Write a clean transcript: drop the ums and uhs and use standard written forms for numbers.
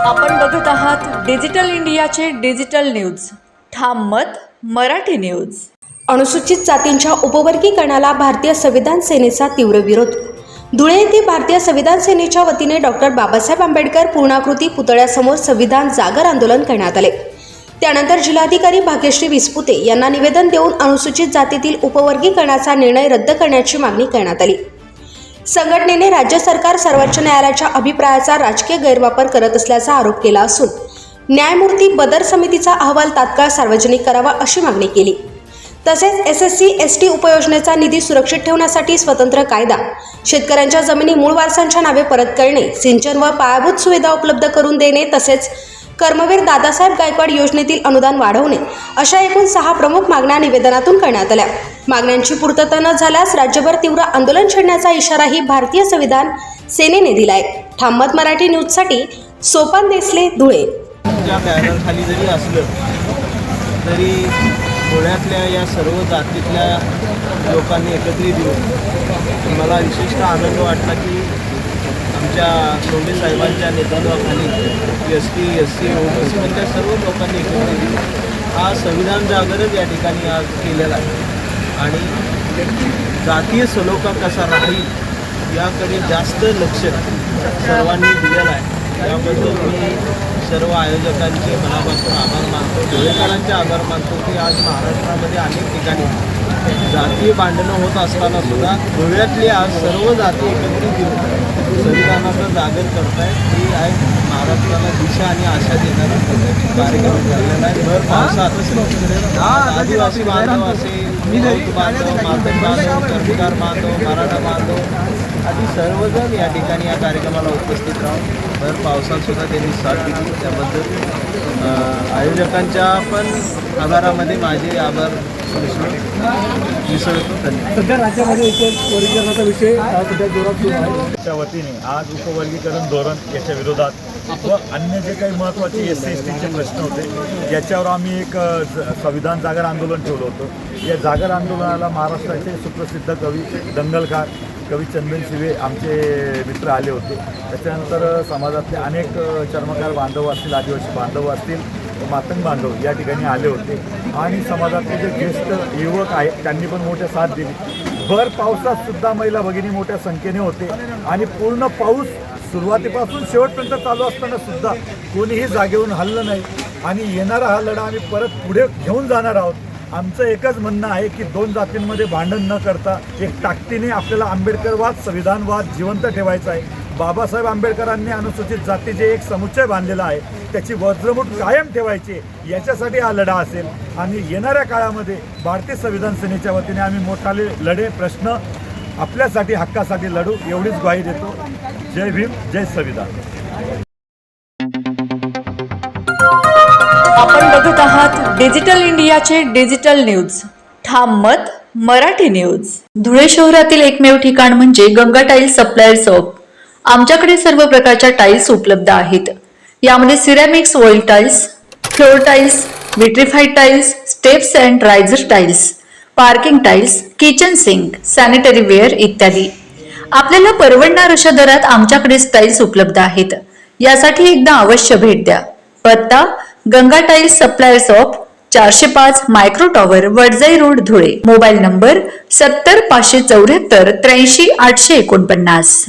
आपण बघत आहात डिजिटल इंडियाचे डिजिटल न्यूज. ठाम मत मराठी न्यूज. अनुसूचित जातींच्या उपवर्गीकरणाला भारतीय संविधान सेनेचा तीव्र विरोध. धुळे येथे भारतीय संविधान सेनेच्या वतीने डॉक्टर बाबासाहेब आंबेडकर पूर्णाकृती पुतळ्यासमोर संविधान जागर आंदोलन करण्यात आले. त्यानंतर जिल्हाधिकारी भाग्यश्री विस्पुते यांना निवेदन देऊन अनुसूचित जातीतील उपवर्गीकरणाचा निर्णय रद्द करण्याची मागणी करण्यात आली. संघटनेने राज्य सरकार सर्वोच्च न्यायालयाच्या अभिप्रायाचा राजकीय गैरवापर करत असल्याचा आरोप केला असून न्यायमूर्ती बदर समितीचा अहवाल तात्काळ सार्वजनिक करावा अशी मागणी केली. तसेच SSC ST उपयोजनेचा निधी सुरक्षित ठेवण्यासाठी स्वतंत्र कायदा, शेतकऱ्यांच्या जमिनी मूळ वारसांच्या नावे परत करणे, सिंचन व पायाभूत सुविधा उपलब्ध करून देणे तसेच कर्मवीर दादासाहेब गायकवाड योजनेतील अनुदान वाढवणे अशा एकूण 6 प्रमुख मागण्या निवेदनातून करण्यात आल्या. मागण्यांची पूर्तता न झाल्यास राज्यभर तीव्र आंदोलन छेडण्याचा इशाराही भारतीय संविधान सेनेने दिलाय. ठाम मत मराठी न्यूजसाठी सोपान देसले, धुळे. ज्या बॅनरखाली जरी असलं तरी पुण्यातल्या या सर्व जातीतल्या लोकांनी एकत्रित येऊन मला विशिष्ट आनंद वाटला की आमच्या सोंडे साहेबांच्या नेतृत्वाखाली ST SC ओबीसीमधल्या सर्व लोकांनी एकत्रित येऊन हा संविधान जागरच या ठिकाणी आज केलेला आहे आणि जातीय सलोखा कसा राहील याकडे जास्त लक्ष सर्वांनी दिलेलं आहे. त्याबद्दल मी सर्व आयोजकांचे मनापासून आभार मानतो, धुळेकरांचे आभार मानतो की आज महाराष्ट्रामध्ये अनेक ठिकाणी जातीय भांडणं होत असताना सुद्धा धुळ्यातली आज सर्व जाती एकत्रित येऊन संविधानाचा जागर करतायत. ही आहे महाराष्ट्राला दिशा आणि आशा देणारा कार्यक्रम झालेला आहे. भर पावसात आदिवासी बांधव असेल, बौद्ध बांधव, मातंग बांधव, कर्मकार बांधव, मराठा बांधव आधी सर्वजण या ठिकाणी या कार्यक्रमाला उपस्थित राहून भर पावसात सुद्धा त्यांनी साथ दिली. त्याबद्दल आयोजकांच्या पण आभारामध्ये माझे आभार मिसळतो. धन्यवाद. सध्या राज्यामध्ये उपवर्गीकरणाचा विषय सध्या जोरात सुरू आहे. त्या वतीने आज उपवर्गीकरण धोरण याच्या विरोधात व अन्य जे काही महत्त्वाचे SC STचे प्रश्न होते याच्यावर आम्ही एक संविधान जागर आंदोलन ठेवलं होतं. या जागर आंदोलनाला महाराष्ट्राचे सुप्रसिद्ध कवी दंगलकार कवी चंदन शिवे आमचे मित्र आले होते. त्याच्यानंतर समाजातले अनेक चर्मकार बांधव असतील, आदिवासी बांधव असतील, मातंग बांधव या ठिकाणी आले होते आणि समाजातले जे ज्येष्ठ युवक आहेत त्यांनी पण मोठ्या साथ दिली. भर पावसात सुद्धा महिला भगिनी मोठ्या संख्येने होते आणि पूर्ण पाऊस सुरुवातीपासून शेवटपर्यंत चालू असताना सुद्धा कोणीही जागेवरून हललं नाही आणि येणारा हा लढा आम्ही परत पुढे घेऊन जाणार आहोत. आमचं एकच म्हणणं आहे की 2 जातींमध्ये भांडण न करता एक ताकदीने आपल्याला आंबेडकरवाद, संविधानवाद जिवंत ठेवायचा आहे. बाबासाहेब आंबेडकरांनी अनुसूचित जातीचे एक समुच्चय बांधलेला आहे, त्याची वज्रमूठ कायम ठेवायची, याच्यासाठी हा लढा असेल. आणि येणाऱ्या काळामध्ये भारतीय संविधान सेनेच्या वतीने आम्ही मोठाले लढे, प्रश्न आपल्यासाठी, हक्कासाठी लढू एवढीच ग्वाही देतो. जय भीम, जय संविधान. आपण बघत आहात डिजिटल इंडियाचे डिजिटल न्यूज. ठाम मत मराठी न्यूज. धुळे शहरातील एकमेव ठिकाण म्हणजे गंगा टाइल्स सप्लायर्स ऑफ. आमच्याकडे सर्व प्रकारच्या टाइल्स उपलब्ध आहेत. यामध्ये ceramics, wall tiles, floor tiles, vitrified tiles, steps and riser tiles, parking tiles, kitchen sink, sanitary ware इत्यादी. आपल्याला परवडणार अशा दरात आमच्याकडे टाइल्स उपलब्ध आहेत. यासाठी एकदा अवश्य भेट द्या. पत्ता Ganga tiles suppliers of, 405 micro tower, Wadjai road, Dhule. Mobile number 70 574 83 849.